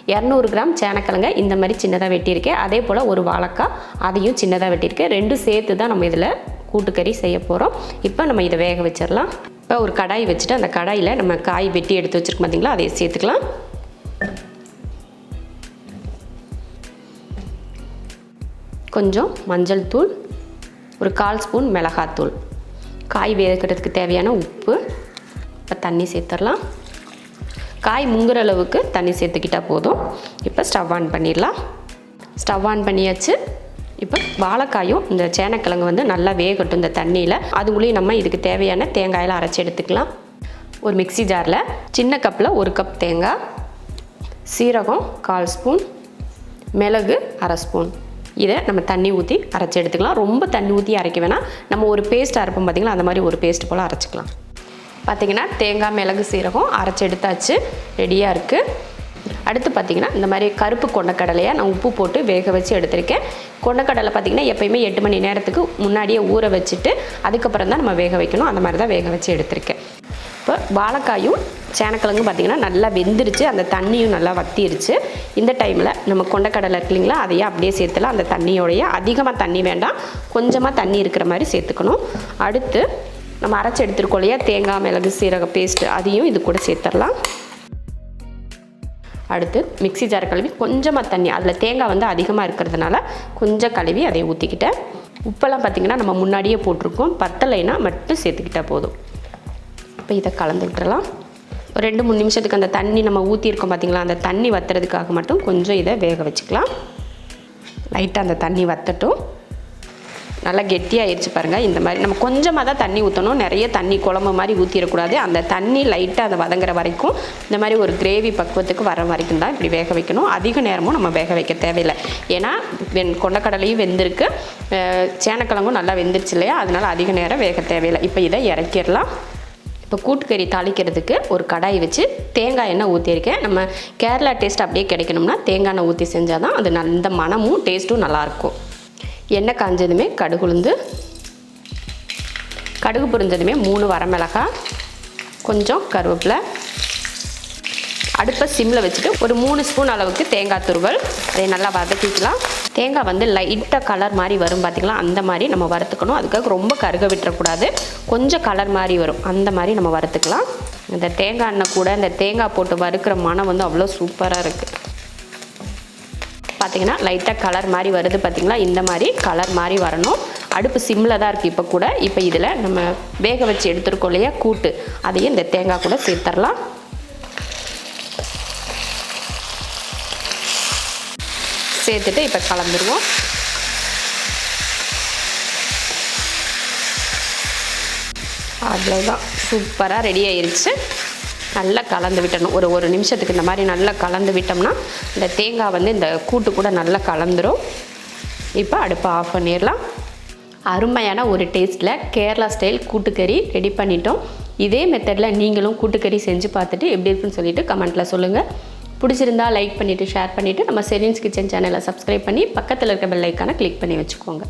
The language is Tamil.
200 கிராம் சேனக்கிழங்க இந்த மாதிரி சின்னதாக வெட்டியிருக்கேன். அதே போல் ஒரு வாழைக்காய் அதையும் சின்னதாக வெட்டியிருக்கேன். ரெண்டும் சேர்த்து தான் நம்ம இதில் கூட்டுக்கறி செய்ய போகிறோம். இப்போ நம்ம இதை வேக வச்சிடலாம். இப்போ ஒரு கடாய் வச்சுட்டு அந்த கடாயில் நம்ம காய் வெட்டி எடுத்து வச்சுருக்கோம் பார்த்தீங்களா, அதை சேர்த்துக்கலாம். கொஞ்சம் மஞ்சள் தூள், ஒரு 1/4 ஸ்பூன் மிளகாத்தூள், காய் வேகிறதுக்கு தேவையான உப்பு. இப்போ தண்ணி சேர்த்துடலாம். காய் முங்குற அளவுக்கு தண்ணி சேர்த்துக்கிட்டால் போதும். இப்போ ஸ்டவ் ஆன் பண்ணிடலாம். ஸ்டவ் ஆன் பண்ணியாச்சு. இப்போ வாழைக்காயும் இந்த சேனக்கிழங்கு வந்து நல்லா வேகட்டும் இந்த தண்ணியில். அதுக்குள்ளேயும் நம்ம இதுக்கு தேவையான தேங்காயெல்லாம் அரைச்சி எடுத்துக்கலாம். ஒரு மிக்ஸி ஜாரில் சின்ன கப்பில் 1 கப் தேங்காய், சீரகம் 1/4 ஸ்பூன், மிளகு 1/2 ஸ்பூன், இதை நம்ம தண்ணி ஊற்றி அரைச்சி எடுத்துக்கலாம். ரொம்ப தண்ணி ஊற்றி அரைக்க வேணாம். நம்ம ஒரு பேஸ்ட் அரைப்போம் பார்த்திங்களா, அந்த மாதிரி ஒரு பேஸ்ட் போல் அரைச்சிக்கலாம். பார்த்திங்கன்னா தேங்காய், மிளகு, சீரகம் அரைச்சி எடுத்தாச்சு, ரெடியாக இருக்குது. அடுத்து பார்த்திங்கன்னா இந்த மாதிரி கருப்பு கொண்டக்கடலையை நான் உப்பு போட்டு வேக வச்சு எடுத்திருக்கேன். கொண்டக்கடலை பார்த்திங்கன்னா எப்போயுமே 8 மணி நேரத்துக்கு முன்னாடியே ஊற வச்சுட்டு அதுக்கப்புறம் தான் நம்ம வேக வைக்கணும். அந்த மாதிரி தான் வேக வச்சு எடுத்திருக்கேன். இப்போ வாழைக்காயும் சேனக்கிழங்கும் பார்த்திங்கன்னா நல்லா வெந்துருச்சு, அந்த தண்ணியும் நல்லா வத்திருச்சு. இந்த டைமில் நம்ம கொண்டக்கடலை இருக்கு இல்லைங்களா, அதையே அப்படியே சேர்த்துலாம். அந்த தண்ணியோடைய அதிகமாக தண்ணி வேண்டாம், கொஞ்சமாக தண்ணி இருக்கிற மாதிரி சேர்த்துக்கணும். அடுத்து நம்ம அரைச்சி எடுத்துருக்கோம் இல்லையா தேங்காய், மிளகு, சீரக பேஸ்ட்டு, அதையும் இது கூட சேர்த்துடலாம். அடுத்து மிக்ஸி ஜார் கழுவி கொஞ்சமாக தண்ணி, அதில் தேங்காய் வந்து அதிகமாக இருக்கிறதுனால கொஞ்சம் கழுவி அதை ஊற்றிக்கிட்டேன். உப்பெல்லாம் பார்த்திங்கன்னா நம்ம முன்னாடியே போட்டிருக்கோம், பத்தலைனா மட்டும் சேர்த்துக்கிட்டால் போதும். இப்போ இதை கலந்து விட்டுறலாம். ஒரு 2-3 நிமிஷத்துக்கு அந்த தண்ணி நம்ம ஊற்றிருக்கோம் பார்த்திங்களா, அந்த தண்ணி வத்துறதுக்காக மட்டும் கொஞ்சம் இதை வேக வச்சுக்கலாம். லைட்டாக அந்த தண்ணி வத்தட்டும். நல்லா கெட்டியாகிடுச்சு பாருங்கள். இந்த மாதிரி நம்ம கொஞ்சமாக தான் தண்ணி ஊற்றணும், நிறைய தண்ணி குழம்பு மாதிரி ஊற்றிடக்கூடாது. அந்த தண்ணி லைட்டாக அதை வதங்குற வரைக்கும் இந்த மாதிரி ஒரு கிரேவி பக்குவத்துக்கு வர வரைக்கும் தான் இப்படி வேக வைக்கணும். அதிக நேரமும் நம்ம வேக வைக்க தேவையில்லை. ஏன்னா கொண்டக்கடலையும் வெந்திருக்கு, சேனக்கிழங்கும் நல்லா வெந்துருச்சு இல்லையா, அதனால் அதிக நேரம் வேக தேவையில்லை. இப்போ இதை இறக்கிடலாம். இப்போ கூட்டுக்கறி தாளிக்கிறதுக்கு ஒரு கடாய் வச்சு தேங்காய் எண்ணெய் ஊற்றிருக்கேன். நம்ம கேரளா டேஸ்ட் அப்படியே கிடைக்கணும்னா தேங்காய் எண்ணெய் ஊற்றி செஞ்சால் தான் அது நல்ல மனமும் டேஸ்ட்டும் நல்லாயிருக்கும். எண்ணெய் காஞ்சதுமே கடுகு உளுந்து, கடுகு பொரிஞ்சதுமே 3 வரமிளகாய், கொஞ்சம் கருவேப்பிலை, அடுப்பை சிம்மில் வச்சுட்டு ஒரு 3 ஸ்பூன் அளவுக்கு தேங்காய் துருவல், அதை நல்லா வதக்கிக்கலாம். தேங்காய் வந்து லைட்டாக கலர் மாதிரி வரும் பார்த்திங்களா, அந்த மாதிரி நம்ம வறுத்துக்கணும். அதுக்காக ரொம்ப கருக விட்டுறக்கூடாது, கொஞ்சம் கலர் மாதிரி வரும், அந்த மாதிரி நம்ம வறுத்துக்கலாம். இந்த தேங்காய் எண்ணெய் கூட இந்த தேங்காய் போட்டு வறுக்கிற மனம் வந்து அவ்வளோ சூப்பராக இருக்குது. பார்த்திங்கன்னா லைட்டாக கலர் மாதிரி வருது பார்த்திங்களா, இந்த மாதிரி கலர் மாதிரி வரணும். அடுப்பு சிம்மில் தான் இருக்குது இப்போ கூட. இப்போ இதில் நம்ம வேக வச்சு எடுத்துருக்கோம் இல்லையா கூட்டு, அதையும் இந்த தேங்காய் கூட சேர்த்துடலாம். சேர்த்துட்டு இப்போ கலந்துருவோம். அவ்வளோதான், சூப்பராக ரெடி ஆயிடுச்சு. நல்லா கலந்து விட்டணும். ஒரு நிமிஷத்துக்கு இந்த மாதிரி நல்லா கலந்து விட்டோம்னா இந்த தேங்காய் வந்து இந்த கூட்டு கூட நல்லா கலந்துரும். இப்போ அடுப்பை ஆஃப் பண்ணிடலாம். அருமையான ஒரு டேஸ்ட்டில் கேரளா ஸ்டைல் கூட்டுக்கறி ரெடி பண்ணிட்டோம். இதே மெத்தடில் நீங்களும் கூட்டுக்கறி செஞ்சு பார்த்துட்டு எப்படி இருக்குன்னு சொல்லிட்டு கமெண்ட்டில் சொல்லுங்கள். பிடிச்சிருந்தா லைக் பண்ணிவிட்டு ஷேர் பண்ணிவிட்டு நம்ம ஷெரின்ஸ் கிச்சன் சேனலை சப்ஸ்கிரைப் பண்ணி பக்கத்தில் இருக்க பெல் ஐக்கானை கிளிக் பண்ணி வச்சுக்கோங்க.